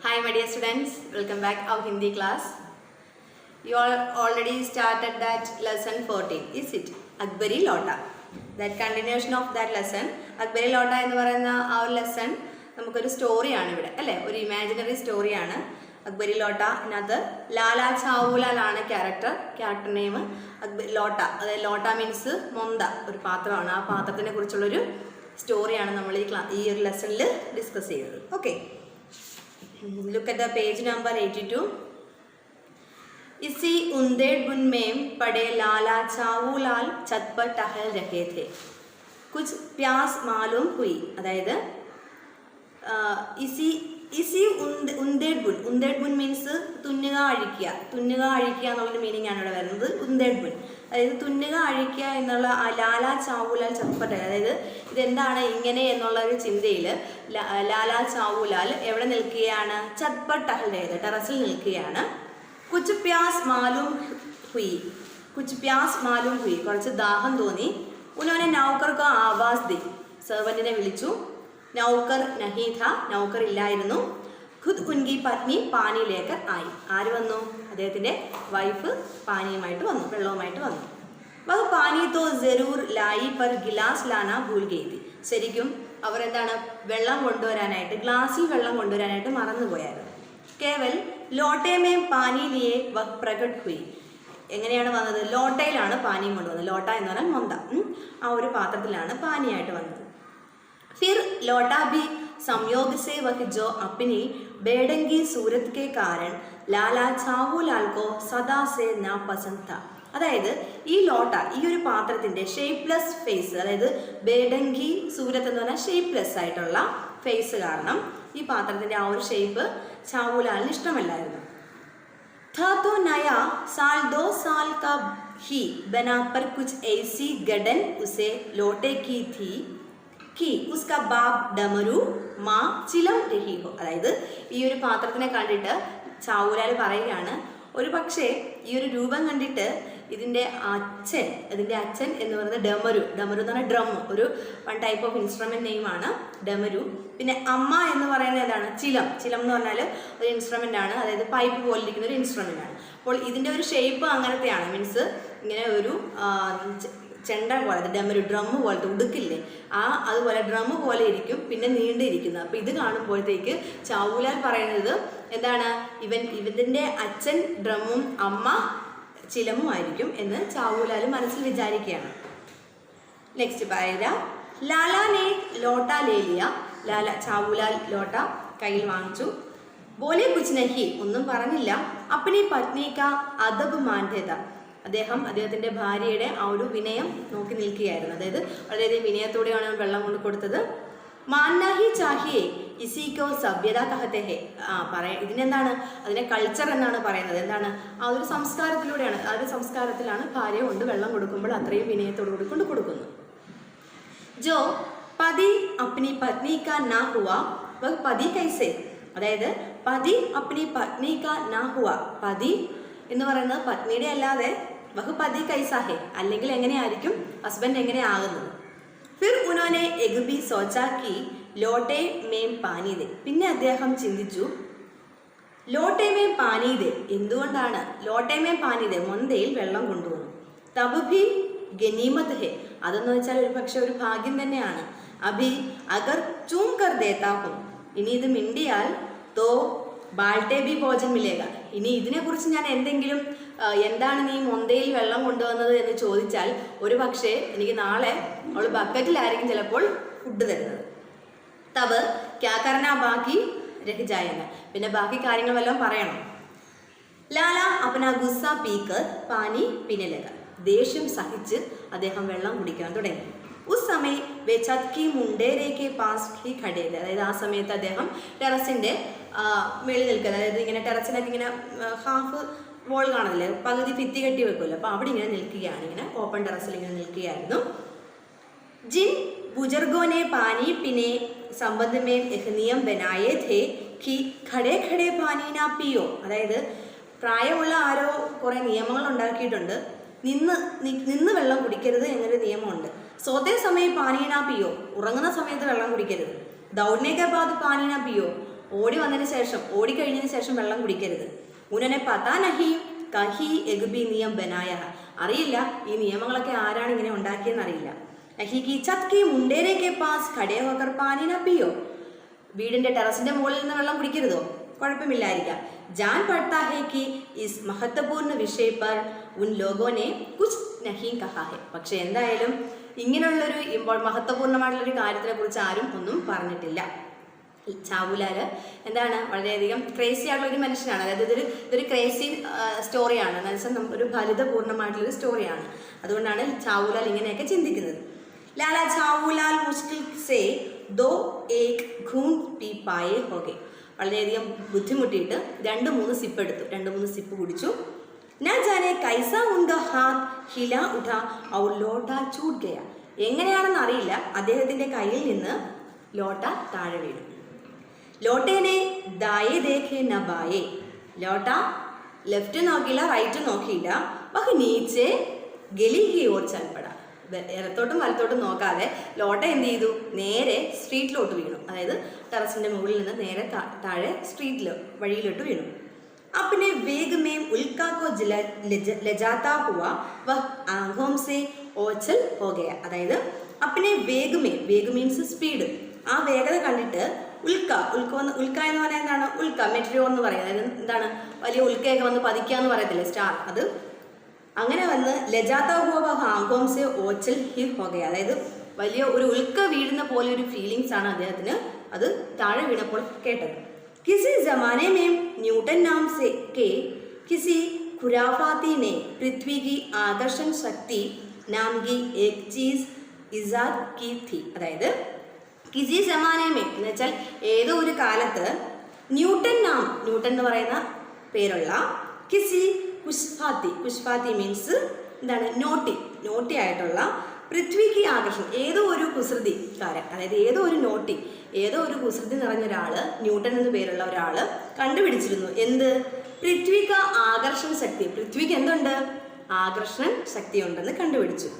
Hi my dear students, welcome back our Hindi class. You all already started that lesson 14, is it? Akbari Lota. That continuation of that lesson, Akbari Lota എന്ന് പറയുന്ന ആ ഒരു lesson നമുക്കൊരു സ്റ്റോറിയാണ് ഇവിടെ അല്ലേ, ഒരു ഇമാജിനറി സ്റ്റോറിയാണ് അക്ബരി ലോട്ട. ഇതിനകത്ത് ലാലാ ചാവൂലാലാണ് ക്യാരക്ടർ നെയിം. ലോട്ട, അതായത് ലോട്ട മീൻസ് മൊന്ത, ഒരു പാത്രമാണ്. ആ പാത്രത്തിനെ കുറിച്ചുള്ളൊരു സ്റ്റോറിയാണ് നമ്മൾ ഈ ഒരു ലെസണിൽ ഡിസ്കസ് ചെയ്തത്. Okay, look at the page number 82. इसी उंदेड़बुन में पड़े लाला चावूलाल छत पर टहल रहे थे. कुछ प्यास मालूम हुई. അതായത് ഇസി ഉന്തേഡ്ബുൻ മീൻസ് തുന്നുക അഴിക്കുക എന്നുള്ളൊരു മീനിങ് ആണ് ഇവിടെ വരുന്നത്. ഉന്തേഡ്ബുൻ അതായത് തുന്നുക അഴിക്കുക എന്നുള്ള ലാലാ ചാവൂലാൽ ചത്പട്ട, അതായത് ഇതെന്താണ് ഇങ്ങനെ എന്നുള്ള ഒരു ചിന്തയിൽ ലാലാ ചാവൂലാൽ എവിടെ നിൽക്കുകയാണ്? ചത്പട്ട് ടെറസിൽ നിൽക്കുകയാണ്. കുച്ച് പ്യാസ് മാലൂം ഹുയി, കുറച്ച് ദാഹം തോന്നി. ഉനോനെ നൗക്കർക്ക് ആവാസ് ദി, സെർവന്റിനെ വിളിച്ചു. നൗക്കർ നഹീ ഥ, നൗക്കർ ഇല്ലായിരുന്നു. ഖുദ് ഉൻകി പത്നി പാനി ലേക്കർ ആയി. ആര് വന്നു? അദ്ദേഹത്തിൻ്റെ വൈഫ് പാനിയുമായിട്ട് വന്നു, വെള്ളവുമായിട്ട് വന്നു. വഹ് പാനി തോ ജറൂർ ലായി പർ ഗിലാസ് ലാന ഭൂൽ ഗയി തി. ശരിക്കും അവർ എന്താണ് ഗ്ലാസ്സിൽ വെള്ളം കൊണ്ടുവരാനായിട്ട് മറന്നുപോയായിരുന്നു. കേവൽ ലോട്ടേമേ പാനി ലിയെ വഹ് പ്രകട് ഹുയി. എങ്ങനെയാണ് വന്നത്? ലോട്ടയിലാണ് പാനിയും കൊണ്ടുവന്നത്. ലോട്ട എന്ന് പറഞ്ഞാൽ മൊന്ത, ആ ഒരു പാത്രത്തിലാണ് പാനിയായിട്ട് വന്നത്. फिर लौटा भी संयोग से वह जो अपनी बेढंगी सूरत के कारण लाला चावूलाल को सदा से नापसंद था. അതായത് ഈ ലോട്ട, ഈ ഒരു പാത്രത്തിൻ്റെ ഷേപ്പ്ലെസ് ഫേസ്, അതായത് ബേഡങ്കി സൂരത്ത് എന്ന് പറഞ്ഞാൽ ഷേപ്പ്ലെസ് ആയിട്ടുള്ള ഫേസ് കാരണം ഈ പാത്രത്തിൻ്റെ ആ ഒരു ഷേപ്പ് ചാവൂലാലിന് ഇഷ്ടമല്ലായിരുന്നു. था तो नया साल 2 साल का ही बना पर कुछ ऐसी गड़न उसे लोटे की थी कि उसका बाप डमरू माँ चिलम रही हो. അതായത് ഈ ഒരു പാത്രത്തിനെ കണ്ടിട്ട് ചാവൂലാൽ പറയുകയാണ്, ഒരു പക്ഷേ ഈ ഒരു രൂപം കണ്ടിട്ട് ഇതിൻ്റെ അച്ഛൻ എന്ന് പറയുന്നത് ഡമരു എന്ന് പറഞ്ഞാൽ ഡ്രം, ഒരു വൺ ടൈപ്പ് ഓഫ് ഇൻസ്ട്രുമെൻ്റ് നെയിമാണ് ഡമരു. പിന്നെ അമ്മ എന്ന് പറയുന്നത് ഏതാണ്? ചിലം എന്ന് പറഞ്ഞാൽ ഒരു ഇൻസ്ട്രുമെൻ്റ് ആണ്, അതായത് പൈപ്പ് പോലെ ഇരിക്കുന്ന ഒരു ഇൻസ്ട്രുമെൻ്റ് ആണ്. അപ്പോൾ ഇതിൻ്റെ ഒരു ഷേപ്പ് അങ്ങനത്തെയാണ്, മീൻസ് ഇങ്ങനെ ഒരു ചെണ്ട പോലത്തെ ഡ്രം പോലത്തെ ഉടുക്കില്ലേ, അതുപോലെ ഡ്രം പോലെ ഇരിക്കും, പിന്നെ നീണ്ടിരിക്കുന്നത്. അപ്പോൾ ഇത് കാണുമ്പോഴത്തേക്ക് ചാവൂലാൽ പറയുന്നത് എന്താണ്? ഇവൻ്റെ അച്ഛൻ ഡ്രമ്മും അമ്മ ചിലമുമായിരിക്കും എന്ന് ചാവൂലാൽ മനസ്സിൽ വിചാരിക്കുകയാണ്. Next para. ലാലാനെ ലോട്ട ലേലിയ. ചാവൂലാൽ ലോട്ട കയ്യിൽ വാങ്ങിച്ചു. ബോലെ കുച്ച് നഹി, ഒന്നും പറഞ്ഞില്ല. അപ്പനി പത്നിക അദബ് മാൻധേത, അദ്ദേഹത്തിൻ്റെ ഭാര്യയുടെ ആ ഒരു വിനയം നോക്കി നിൽക്കുകയായിരുന്നു. അതായത് വളരെയധികം വിനയത്തോടെയാണ് വെള്ളം കൊണ്ട് കൊടുത്തത്. മാന്നാഹി ചാഹിയെ ഇസിക്കോ സഭ്യത കഹത്തെ ഹെ. ഇതിനെന്താണ്? അതിനെ കൾച്ചർ എന്നാണ് പറയുന്നത്. എന്താണ്? ആ ഒരു സംസ്കാരത്തിലൂടെയാണ്, ആ ഒരു സംസ്കാരത്തിലാണ് ഭാര്യ കൊണ്ട് വെള്ളം കൊടുക്കുമ്പോൾ അത്രയും വിനയത്തോടു കൂടി കൊണ്ട് കൊടുക്കുന്നു. ജോ പതി അപ്നി പത്നി കാ നാ ഹുവാ വഹ് പതി കൈസെ. അതായത് പതി അപ്നി പത്നി കാ നാ ഹുവാ, പതി എന്ന് പറയുന്നത് പത്നിയുടെ അല്ലാതെ വഹ് പതി കൈസാഹെ, അല്ലെങ്കിൽ എങ്ങനെയായിരിക്കും ഹസ്ബൻഡ് എങ്ങനെ ആകുന്നത്. ഫിർ ഉനോനെ എഗ്ബി സോച്ചാക്കി ലോട്ടെ മേം പാനീതെ. പിന്നെ അദ്ദേഹം ചിന്തിച്ചു, ലോട്ടെ മേം പാനീതെ, എന്തുകൊണ്ടാണ് ലോട്ടെ മേം പാനീതെ, മൊന്തയിൽ വെള്ളം കൊണ്ടുവന്നു. തബ് ഭി ഗനീമത് ഹെ, അതെന്ന് വെച്ചാൽ ഒരു പക്ഷെ ഒരു ഭാഗ്യം തന്നെയാണ്. അഭി അഗർ ചൂം കർ ദേത്താഹും, ഇനി ഇത് മിണ്ടിയാൽ തോ ബാൾട്ടെ ബി ഭോജൻ മിലേക, ഇനി ഇതിനെക്കുറിച്ച് ഞാൻ എന്താണ് നീ മൊന്തയിൽ വെള്ളം കൊണ്ടുവന്നത് എന്ന് ചോദിച്ചാൽ ഒരു പക്ഷേ എനിക്ക് നാളെ അവൾ ബക്കറ്റിലായിരിക്കും ചിലപ്പോൾ ഫുഡ് തരുന്നത്. തബ് ക്യാ കർന ബാക്കി രഹിജായെന്ന്, പിന്നെ ബാക്കി കാര്യങ്ങൾ വല്ലതും പറയണം. ലാല അപ്പന ഗുസ്സ പീക്കർ പാനി പിന്നലക, ദേഷ്യം സഹിച്ച് അദ്ദേഹം വെള്ളം കുടിക്കാൻ തുടങ്ങി. ഉസ് സമയം വേ ചത്കി മുണ്ടേരേക്ക് പാസ് ഹി ഖടേത്, അതായത് ആ സമയത്ത് അദ്ദേഹം ടെറസിൻ്റെ മേളിൽ നിൽക്കുക, അതായത് ഇങ്ങനെ ടെറസിനൊക്കെ ഇങ്ങനെ ഹാഫ് വോൾ കാണുന്നില്ലേ, പകുതി ഭിത്തി കെട്ടി വെക്കുമല്ലോ, അപ്പോൾ അവിടെ ഇങ്ങനെ നിൽക്കുകയാണ്, ഇങ്ങനെ ഓപ്പൺ ടെറസിൽ ഇങ്ങനെ നിൽക്കുകയായിരുന്നു. ജിൻ ബുജർഗോനെ പാനി പിന്നെ സംബന്ധമേ നിയം ബനായേ ഥേ കി ഖടേ ഖടേ പാനി നാ പിയോ, അതായത് പ്രായമുള്ള ആരോ കുറേ നിയമങ്ങൾ ഉണ്ടാക്കിയിട്ടുണ്ട്. നിന്ന് വെള്ളം കുടിക്കരുത് എന്നൊരു നിയമമുണ്ട്. സ്വതേ സമയം പാനീന പിയോ, ഉറങ്ങുന്ന സമയത്ത് വെള്ളം കുടിക്കരുത്. ദൗഡ്നേക്കെ ബാദ് പാനീന പിയോ, ഓടി വന്നതിന് ശേഷം, ഓടിക്കഴിഞ്ഞതിന് ശേഷം വെള്ളം കുടിക്കരുത്. ഉനനെ പതാ നഹി കഹി എഗ്ബി നിയം ബനായ, അറിയില്ല ഈ നിയമങ്ങളൊക്കെ ആരാണ് ഇങ്ങനെ ഉണ്ടാക്കിയെന്ന് അറിയില്ല. നഹി കി ഛത് കി മുണ്ടേരെ കെ പാസ് ഖഡേ ഹോകർ പാനി ന പിയോ, വീടിന്റെ ടെറസിന്റെ മുകളിൽ നിന്ന് വെള്ളം കുടിക്കരുതോ? കുഴപ്പമില്ലായിരിക്കാം. ജാൻ പഠത്താ ഹെ കി ഇസ് മഹത്വപൂർണ്ണ വിഷയ പർ ഉൻ ലോഗോനെ കുച്ച് നഹി കഹാ ഹെ, പക്ഷെ എന്തായാലും ഇങ്ങനെയുള്ളൊരു മഹത്വപൂർണ്ണമായിട്ടുള്ളൊരു കാര്യത്തിനെ കുറിച്ച് ആരും ഒന്നും പറഞ്ഞിട്ടില്ല. ചാവുലാല് എന്താണ് വളരെയധികം ക്രേസി ആയിട്ടുള്ള ഒരു മനുഷ്യനാണ്. അതായത് ഇതൊരു ക്രേസി സ്റ്റോറിയാണ്, എന്ന് വെച്ചാൽ ഒരു ഫലിതപൂർണ്ണമായിട്ടുള്ളൊരു സ്റ്റോറിയാണ്. അതുകൊണ്ടാണ് ചാവുലാൽ ഇങ്ങനെയൊക്കെ ചിന്തിക്കുന്നത്. ലാലാ ചാവുലാൽ മുഷ്കിൽ സേ ദോ ഏക് ഘൂൺ പി പായേ ഹോഗെ, വളരെയധികം ബുദ്ധിമുട്ടിയിട്ട് 2-3 സിപ്പ് എടുത്തു, 2-3 സിപ്പ് കുടിച്ചു. നാ ജാനെ കൈസ ഉൻക ഹാത്ത് ഹില ഉഠ ഔർ ലോട്ട ചൂട്ട് ഗയ, എങ്ങനെയാണെന്ന് അറിയില്ല അദ്ദേഹത്തിന്റെ കയ്യിൽ നിന്ന് ലോട്ട താഴെ വീണു. ലോട്ടേനെ ദായേ ദേഖേ ന ബായേ, ലോട്ട ലെഫ്റ്റ് നോക്കിയില്ല റൈറ്റ് നോക്കിയില്ല. ബഹ് നീച്ചെ ഗലി കി ഓർ ചൽപട, ഇടത്തോട്ടും വലത്തോട്ടും നോക്കാതെ ലോട്ട എന്ത് ചെയ്തു? നേരെ സ്ട്രീറ്റിലോട്ട് വീണു. അതായത് ടെറസിന്റെ മുകളിൽ നിന്ന് നേരെ താഴെ സ്ട്രീറ്റിൽ വഴിയിലോട്ട് വീണു. अपने वेग में उल्का को लजाता हुआ वह आंखों से ओछल हो गया, അതായത് अपने वेग में, वेग മീൻസ് സ്പീഡ്, ആ വേഗത കണ്ടിട്ട് ഉൽക്ക എന്ന് പറയുന്നത് എന്താണ്? ഉൽക്ക മെട്രിയോ എന്ന് പറയുന്നത്, അതായത് എന്താണ് വലിയ ഉൽക്കയൊക്കെ വന്ന് പതിക്കുക എന്ന് പറയത്തില്ലേ, സ്റ്റാർ, അത് അങ്ങനെ വന്ന് ലജാത്ത ഹുവ ആംഖോം സെ ഓച്ചൽ ഹി ഹോ ഗയ, അതായത് വലിയ ഒരു ഉൽക്ക വീഴുന്ന പോലെ ഒരു ഫീലിങ്സ് ആണ് അദ്ദേഹത്തിന് അത് താഴെ വീണപ്പോൾ കേട്ടത്. किसी जमाने में न्यूटन नाम से के किसी खुराफाती ने पृथ्वी की आकर्षण शक्ति नाम की एक चीज इजाद की थी, अदायद किसी जमाने में എന്ന് വെച്ചാൽ ഏതോ ഒരു കാലത്ത് ന്യൂട്ടൻ എന്ന് പറയുന്ന പേരുള്ള കിസി കുഷ്ഫാത്തി മീൻസ് എന്താണ്? നോട്ടി ആയിട്ടുള്ള പൃഥ്വിക്ക് ആകർഷണം, ഏതോ ഒരു കുസൃതിക്കാരൻ, അതായത് ഏതോ ഒരു കുസൃതി നിറഞ്ഞ ഒരാള്, ന്യൂട്ടൻ എന്ന് പേരുള്ള ഒരാള് കണ്ടുപിടിച്ചിരുന്നു. എന്ത്? പൃഥ്വിക്ക് ആകർഷണ ശക്തി, പൃഥ്വിക്ക് എന്തുണ്ട്? ആകർഷണ ശക്തി ഉണ്ടെന്ന് കണ്ടുപിടിച്ചു.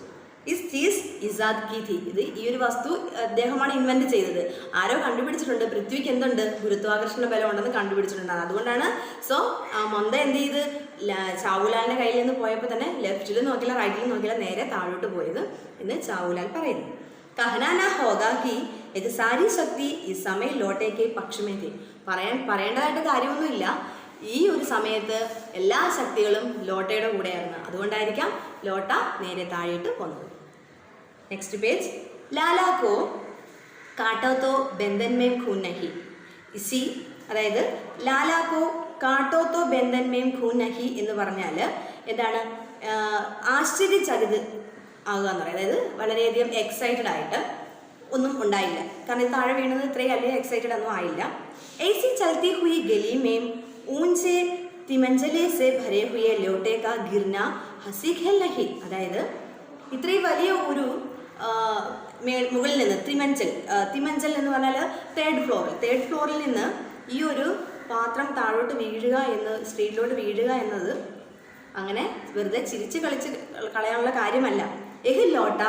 ഇസ് ചീസ് ഇസാദ് കി ഥി, ഇത് ഈ ഒരു വസ്തു അദ്ദേഹമാണ് ഇൻവെന്റ് ചെയ്തത്. ആരോ കണ്ടുപിടിച്ചിട്ടുണ്ട്, പൃഥ്വിക്ക് എന്തുണ്ട്? ഗുരുത്വാകർഷണ ബലം ഉണ്ടെന്ന് കണ്ടുപിടിച്ചിട്ടുണ്ട്. അതുകൊണ്ടാണ് മൊന്ത എന്ത് ചെയ്ത് ചാവുലാലിന്റെ കയ്യിൽ നിന്ന് പോയപ്പോൾ തന്നെ ലെഫ്റ്റിലും നോക്കില്ല റൈറ്റിലും നോക്കില്ല നേരെ താഴോട്ട് പോയത് എന്ന് ചാവുലാൽ പറയുന്നു. കഹനാന ഹോഗാ കി ഇത് സാരി ശക്തി ഈ സമയം ലോട്ടേക്ക് പക്ഷമേ തി, പറയേണ്ടതായിട്ട് കാര്യമൊന്നുമില്ല, ഈ ഒരു സമയത്ത് എല്ലാ ശക്തികളും ലോട്ടയുടെ കൂടെയായിരുന്നു, അതുകൊണ്ടായിരിക്കാം ലോട്ട നേരെ താഴേട്ട് പോന്നത്. Next page. ലാലാക്കോ കാട്ടോത്തോ ബന്ധൻമേം ഖൂൻ നഹി ഇസി, അതായത് ലാലാക്കോ കാട്ടോത്തോ ബന്ധൻമേം ഖൂൻ നഹി എന്ന് പറഞ്ഞാൽ എന്താണ്? ആശ്ചര്യചകിത് ആകുക എന്ന് പറയുന്നത്, അതായത് വളരെയധികം എക്സൈറ്റഡ് ആയിട്ട് ഒന്നും ഉണ്ടായില്ല, കാരണം ഇത് താഴെ വീണത് ഇത്രയും അധികം എക്സൈറ്റഡ് ഒന്നും ആയില്ല. ऐसी चलती हुई गली में ऊंचे तिमंजले से भरे हुए लोटे का गिरना हंसी खेल नहीं, അതായത് ഇത്രയും വലിയ ഒരു മുകളിൽ നിന്ന് തിമഞ്ചൽ എന്ന് പറഞ്ഞാൽ തേർഡ് ഫ്ലോറിൽ നിന്ന് ഈ ഒരു പാത്രം താഴോട്ട് വീഴുക സ്ട്രീറ്റിലോട്ട് വീഴുക എന്നത് അങ്ങനെ വെറുതെ ചിരിച്ച് കളയാനുള്ള കാര്യമല്ല. എഹ് ലോട്ട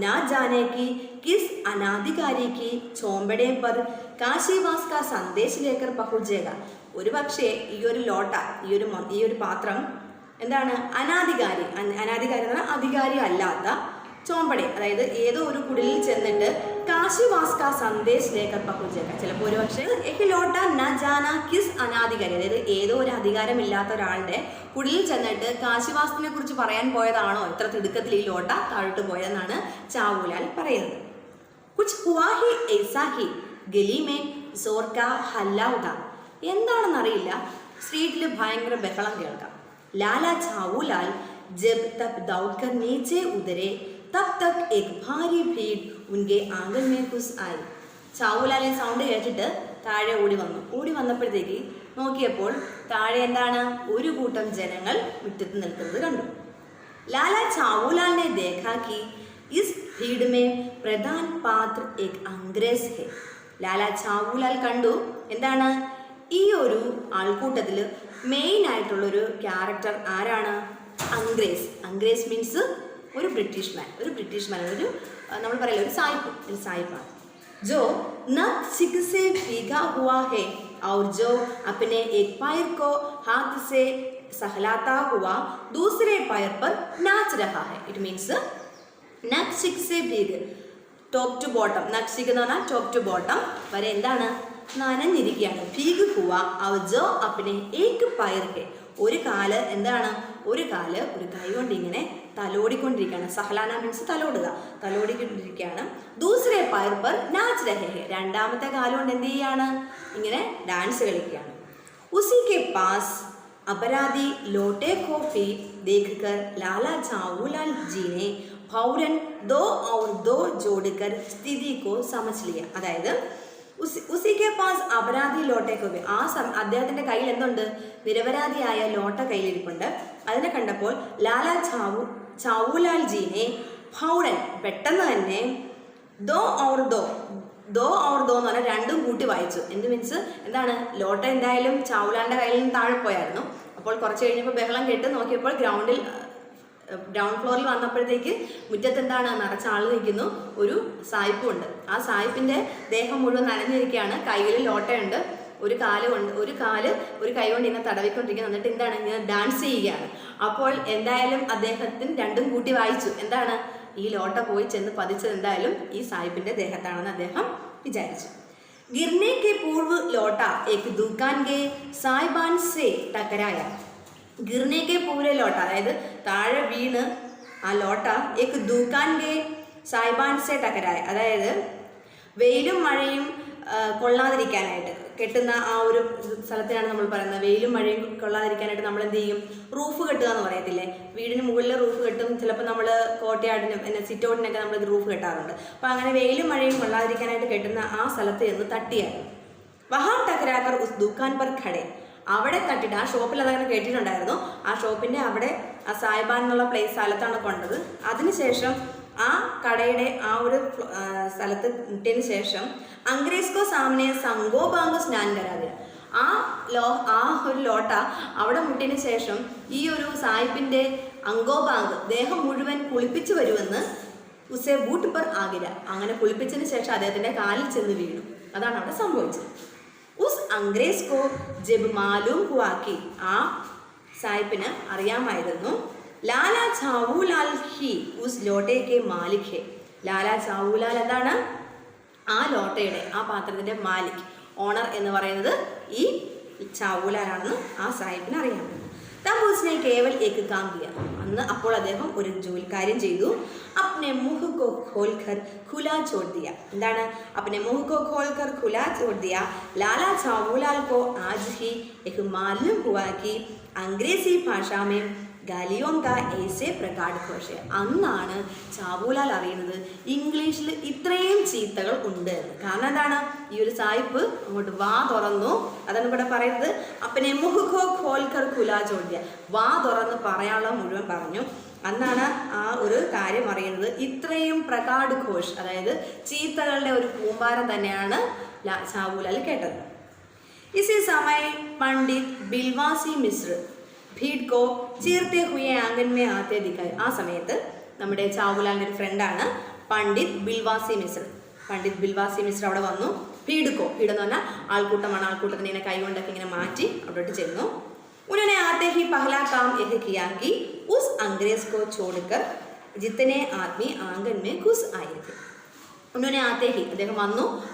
നാ ജാനെ കി കിസ് അനാധികാരി കി ചോമ്പടെ പർ കാശിവാസ് കാ സന്ദേശ് ലേക്കർ പഹുജേഗ, ഒരു പക്ഷേ ഈ ഒരു ലോട്ട ഈ ഒരു പാത്രം എന്താണ്? അനാധികാരി എന്ന് പറഞ്ഞാൽ അധികാരി അല്ലാത്ത ചോമ്പടെ, അതായത് ഏതോ ഒരു കുടിലിൽ ചെന്നിട്ട് കാശിവാസ് കാ സന്ദേശ് ലേക്കർ പഹുജേഗ, ചിലപ്പോൾ ഒരു പക്ഷേ എഹ് ലോട്ട ന ജാന കിസ് അനാധികാരി, അതായത് ഏതോ ഒരു അധികാരമില്ലാത്ത ഒരാളുടെ കുടിലിൽ ചെന്നിട്ട് കാശിവാസിനെ കുറിച്ച് പറയാൻ പോയതാണോ ഇത്ര തിടുക്കത്തിൽ ഈ ലോട്ട താഴോട്ട് പോയതെന്നാണ് ചാവുലാൽ പറയുന്നത്. കുച്ച് ഹുവാ ഹി ഐസാ ഹി ഗലി മേ സോർ കാ ഹല്ല ഉഠ, എന്താണെന്നറിയില്ല സ്ട്രീറ്റിൽ ഭയങ്കര ബഹളം കേൾക്കാം. ലാലാ ചാവുലാൽ ജബ് തബ് ദൗഡ്കർ നീച്ചെ ഉതരെ തബ് തക് എക് ഭാരി ഭീഡ് ഉൻകെ ആംഗൻ മേ ഘുസ് ആയി. ചാവുലാലെ സൗണ്ട് കേട്ടിട്ട് താഴെ ഓടി വന്നപ്പോഴത്തേക്ക് നോക്കിയപ്പോൾ താഴെ എന്താണ്? ഒരു കൂട്ടം ജനങ്ങൾ മുറ്റത്ത് നിൽക്കുന്നത് കണ്ടു. ലാലാ ചാവുലാലിനെ ദേഖാ കി ഇസ് ഭീഡ് മേ പ്രധാൻ പാത്ര എക് അംഗ്രേസ് ഹെ, ലാലാ ചാവുലാൽ കണ്ടു എന്താണ്? ഈ ഒരു ആൾക്കൂട്ടത്തിൽ മെയിൻ ആയിട്ടുള്ളൊരു ക്യാരക്ടർ ആരാണ്? അംഗ്രേസ് മീൻസ് ഒരു ബ്രിട്ടീഷ് മാൻ, ഒരു നമ്മൾ പറയില്ല ഒരു സായിപ്പാണ്. ജോ ന സിഖ് സെ ഭീഗാ ഹുവാ ഹെ और जो अपने एक पैर को हाथ से सहलाता हुआ दूसरे पैर पर नाच रहा है. It means നഖ്ശിക് സെ ഭീഗ്, ടോപ്പ് ടു ബോട്ടം. നഖ്ശിക് എന്ന് പറഞ്ഞാൽ ടോപ്പ് ടു ബോട്ടം വരെ എന്താണ്, നനഞ്ഞിരിക്കുകയാണ്. ഭീഗ് ഹുവ और जो अपने एक पैर के, ഒരു കാല് എന്താണ്, ഒരു കാല് ഒരു കൈ കൊണ്ട് ഇങ്ങനെ തലോടിക്കൊണ്ടിരിക്കുകയാണ്. സഹലാന മീൻസ് തലോടുക, തലോടിക്കൊണ്ടിരിക്കുകയാണ്. ദൂസരെ പയർ പർ നാച്ച് രഹേ ഹെ, രണ്ടാമത്തെ കാലുകൊണ്ട് എന്ത് ചെയ്യാണ്, ഇങ്ങനെ ഡാൻസ് കളിക്കുകയാണ്. ഉസി കെ പാസ് अपराधी लौटे को भी देखकर लाला चावूलाल जी ने फौरन दो और दो जोड़कर स्थिति को समझ लिया. അതായത് ഉസിക്കെ പാസ് അപരാധി ലോട്ടെ को भी, ആ അദ്ദേഹത്തിൻ്റെ കയ്യിൽ എന്തുണ്ട്, നിരപരാധിയായ ലോട്ട കയ്യിലിരിപ്പുണ്ട്. അതിനെ കണ്ടപ്പോൾ ലാല ചാവൂലാൽ ജീനെ ഫൗരൻ, പെട്ടെന്ന് തന്നെ ദോ ഔർ ദോ, ദോ ഔർ ദോ എന്ന് പറഞ്ഞാൽ രണ്ടും കൂട്ടി വായിച്ചു. എന്ത് മീൻസ് എന്താണ്, ലോട്ട എന്തായാലും ചാവുലാലിൻ്റെ കയ്യിൽ നിന്ന് താഴെ പോയായിരുന്നു. അപ്പോൾ കുറച്ച് കഴിഞ്ഞപ്പോൾ ബഹളം കേട്ട് നോക്കിയപ്പോൾ ഗ്രൗണ്ട് ഫ്ലോറിൽ വന്നപ്പോഴത്തേക്ക് മുറ്റത്ത് എന്താണ്, നിറച്ച ആൾ നിൽക്കുന്നു, ഒരു സായിപ്പും ഉണ്ട്. ആ സായിപ്പിൻ്റെ ദേഹം മുഴുവൻ നനഞ്ഞിരിക്കുകയാണ്, കയ്യിൽ ലോട്ടയുണ്ട്, ഒരു കാല് ഒരു കൈ കൊണ്ട് ഇങ്ങനെ തടവിക്കൊണ്ടിരിക്കുന്നു. എന്നിട്ട് എന്താണ്, ഇങ്ങനെ ഡാൻസ് ചെയ്യുകയാണ്. അപ്പോൾ എന്തായാലും അദ്ദേഹത്തിന് രണ്ടും കൂട്ടി വായിച്ചു. എന്താണ്, ഈ ലോട്ട പോയി ചെന്ന് പതിച്ചത് എന്തായാലും ഈ സായിപ്പിന്റെ ദേഹത്താണെന്ന് അദ്ദേഹം വിചാരിച്ചു. गिरने के पूर्व लौटा एक दुकान के साहिबान से टकराया. गिरने के पूरे लौटा, അതായത് താഴെ വീണ് ആ ലോട്ട एक दुकान के साहिबान से टकराया, അതായത് വെയിലും മഴയും കൊള്ളാതിരിക്കാനായിട്ട് കെട്ടുന്ന ആ ഒരു സ്ഥലത്തിനാണ് നമ്മൾ പറയുന്നത്. വെയിലും മഴയും കൊള്ളാതിരിക്കാനായിട്ട് നമ്മൾ എന്ത് ചെയ്യും, റൂഫ് കെട്ടുക എന്ന് പറയത്തില്ലേ, വീടിന് മുകളിൽ റൂഫ് കെട്ടും. ചിലപ്പോൾ നമ്മൾ കോട്ടയാടിനും പിന്നെ സിറ്റൗട്ടിനൊക്കെ നമ്മൾ റൂഫ് കെട്ടാറുണ്ട്. അപ്പോൾ അങ്ങനെ വെയിലും മഴയും കൊള്ളാതിരിക്കാനായിട്ട് കെട്ടുന്ന ആ സ്ഥലത്ത് ചെന്ന് തട്ടിയായിരുന്നു. വഹാം ടക്കരാക്കർ ഉസ് ദുക്കാൻ പർ ഖടെ, അവിടെ തട്ടിട്ട്, ആ ഷോപ്പിൽ അതങ്ങനെ കേട്ടിട്ടുണ്ടായിരുന്നു. ആ ഷോപ്പിൻ്റെ അവിടെ ആ സായിബാൻ എന്നുള്ള സ്ഥലത്താണ് കൊണ്ടത്. അതിനുശേഷം ആ കടയുടെ ആ ഒരു സ്ഥലത്ത് ഇട്ടതിന് ശേഷം അംഗ്രേസ്കോ സാമനെ സംഗോ ബാങ്ക് സ്നാൻ കരാതെ, ആ ഒരു ലോട്ട അവിടെ മുട്ടിന് ശേഷം ഈ ഒരു സായിപ്പിൻ്റെ അങ്കോ ബാങ്ക് ദേഹം മുഴുവൻ കുളിപ്പിച്ചു വരുമെന്ന് ഉസേ ബൂട്ട് പർ ആകിര, അങ്ങനെ കുളിപ്പിച്ചതിന് ശേഷം അദ്ദേഹത്തിൻ്റെ കാലിൽ ചെന്ന് വീണു. അതാണ് അവിടെ സംഭവിച്ചത്. ഉസ് അംഗ്രേസ്കോ ജബ് മാലൂം ഹുവാക്കി, ആ സായിപ്പിന് അറിയാമായിരുന്നു ലാല ചാവൂലാൽ ഹി ഉസ് ലോട്ടേക്ക് മാലിക് ഹെ. ലാല ചാവൂലാൽ എന്താണ്, ആ ലോട്ടയുടെ ആ പാത്രത്തിൻ്റെ മാലിക്, ഓണർ എന്ന് പറയുന്നത് ഈ ചാവൂലാലാണെന്ന് ആ സാഹിബിന് അറിയാമായിരുന്നു. തബ് ഉസ്നെ കേവൽ ഏക് കാം കിയ, അന്ന് അപ്പോൾ അദ്ദേഹം ഒരു കാര്യം ചെയ്തു. അപ്നെ മുഹ് കോ ഖോൽക്കർ ഖുലാ ചോട് ദിയ, എന്താണ്, അപ്നെ മുഹ് കോ ഖോൽക്കർ ഖുലാ ചോട് ദിയ. ലാല ചാവൂലാൽ കോ ആജ് ഹി ഏക് മാലൂം ഹുവാ കി അംഗ്രേസി ഭാഷാ മേ ഗാലിയോങ്ക ഏസെ പ്രകാട് ഘോഷ, അന്നാണ് ചാവൂലാൽ അറിയുന്നത് ഇംഗ്ലീഷിൽ ഇത്രയും ചീത്തകൾ ഉണ്ട് എന്ന്. കാരണം എന്താണ്, ഈ ഒരു സായിപ്പ് അങ്ങോട്ട് വാ തുറന്നു, അതാണ് ഇവിടെ പറയുന്നത്. അപ്പനെ മുഹുഖോ ഖോൽക്കർ ഖുലാ ചോദ്യ, വാ തുറന്ന് പറയാനുള്ള മുഴുവൻ പറഞ്ഞു. അന്നാണ് ആ ഒരു കാര്യം അറിയുന്നത്. ഇത്രയും പ്രകാട് ഘോഷ്, അതായത് ചീത്തകളുടെ ഒരു കൂമ്പാരം തന്നെയാണ് ചാവൂലാൽ കേട്ടത്. ഇസേ സമയ പണ്ഡിറ്റ് ബിൽവാസി മിശ്ര ഭീഡ് കോ ചീർത്തെ ഹുയെ ആംഗൻമേ ആത്തെ ദിക്കായി, ആ സമയത്ത് നമ്മുടെ ചാവൂലാലിൻ്റെ ഒരു ഫ്രണ്ടാണ് പണ്ഡിറ്റ് ബിൽവാസി മിശ്ര. പണ്ഡിറ്റ് ബിൽവാസി മിശ്ര അവിടെ വന്നു. ഭീഡ് എന്ന് പറഞ്ഞാൽ ആൾക്കൂട്ടമാണ്. ആൾക്കൂട്ടത്തിന് ഇങ്ങനെ കൈകൊണ്ടൊക്കെ ഇങ്ങനെ മാറ്റി അവിടോട്ട് ചെന്നു. ഉन्होंने आते ही पहला काम यह किया कि उस अंग्रेज को छोड़कर जितने आदमी आंगन में घुस आए थे. उन्होंने आते ही, അദ്ദേഹം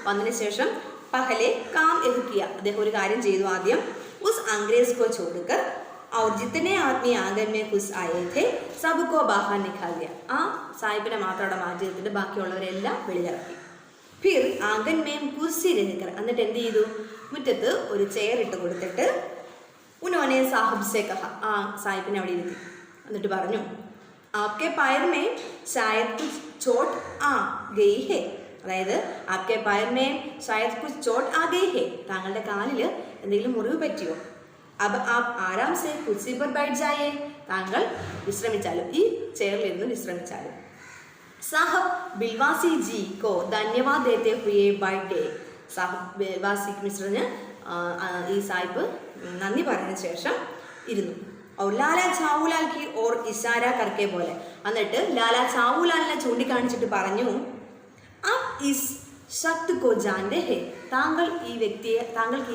വന്നതിന് ശേഷം പഹലെ കാം യഹ് കിയ, അദ്ദേഹം ഒരു കാര്യം ചെയ്തു ആദ്യം. ഉസ് അംഗ്രേസ് കോ ചോടുക്കർ और जितने आदमी आंगन में घुस आए थे सबको बाहर निकाल दिया, ആ സാഹിബിനെ മാത്രം അവിടെ മാറ്റി നിർത്തിയിട്ട് ബാക്കിയുള്ളവരെല്ലാം വെളിയിറക്കി. ഫിർ ആംഗൻ മേം കുർസി രഹിക്കർ, എന്നിട്ട് എന്ത് ചെയ്തു, മുറ്റത്ത് ഒരു ചെയർ ഇട്ട് കൊടുത്തിട്ട് ഉനോനെ സാഹിബ് സെ കഹ, ആ സാഹിബിനെ അവിടെ ഇരുത്തി. എന്നിട്ട് പറഞ്ഞു, ആപ്കെ പയർ മേ ശായദ് കുച്ച് ചോട്ട് ആ ഗയി ഹെ, അതായത് ആപ്കെ പയർ മേ ശായദ് കുച്ച് ചോട്ട് ആ ഗയി ഹെ, താങ്കളുടെ കാലിൽ എന്തെങ്കിലും മുറിവ് പറ്റിയോ? अब आप आराम से कुर्सी पर बैठ जाइए, താങ്കൾ വിശ്രമിച്ചാലും, ഈ ചെയറിലിരുന്ന് വിശ്രമിച്ചാലും. സാഹബ് ബിൽവാസി ജി കോ ധന്യവാദ് ദേത്തെ ഹുയെ ബൈഠേ, സാഹബ് ബിൽവാസി മിശ്രന് ഈ സാഹിബ് നന്ദി പറഞ്ഞ ശേഷം ഇരുന്നു. और लाला ചാവൂലാൽ की और इशारा करके बोले, എന്നിട്ട് ലാല ചാവൂലാലിനെ ചൂണ്ടിക്കാണിച്ചിട്ട് പറഞ്ഞു, आप इस शक्त को जानते हैं, താങ്കൾക്ക് ഈ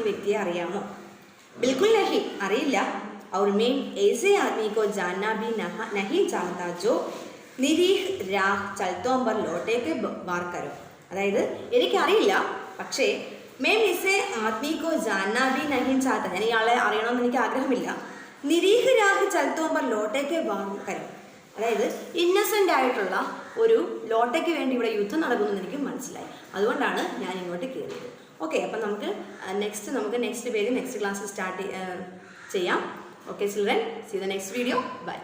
വ്യക്തിയെ അറിയാമോ? ബിൽക്കുൽ നഹി, അറിയില്ല. और मैं ऐसे आदमी को जानना भी नहीं चाहता जो निरीह राह चलतों पर लौटे के बार करो. അതായത് എനിക്കറിയില്ല, പക്ഷേ മേം ഇസേ ആത്മീകോ ജാന്നാ ബി നഹി ചാത്ത, ഞാൻ ഇയാളെ അറിയണമെന്ന് എനിക്ക് ആഗ്രഹമില്ല. നിരീഹ് രാഹ് ചലത്തോം പർ ലോട്ടേക്ക് ബാർ കരോ, അതായത് ഇന്നസെൻ്റ് ആയിട്ടുള്ള ഒരു ലോട്ടയ്ക്ക് വേണ്ടി ഇവിടെ യുദ്ധം നടക്കുമെന്ന് എനിക്ക് മനസ്സിലായി. അതുകൊണ്ടാണ് ഞാൻ ഇങ്ങോട്ട് കയറിയത്. ഓക്കെ, അപ്പം നമുക്ക് next page next class start ചെയ്യാം. Okay children, see you in the next video. Bye.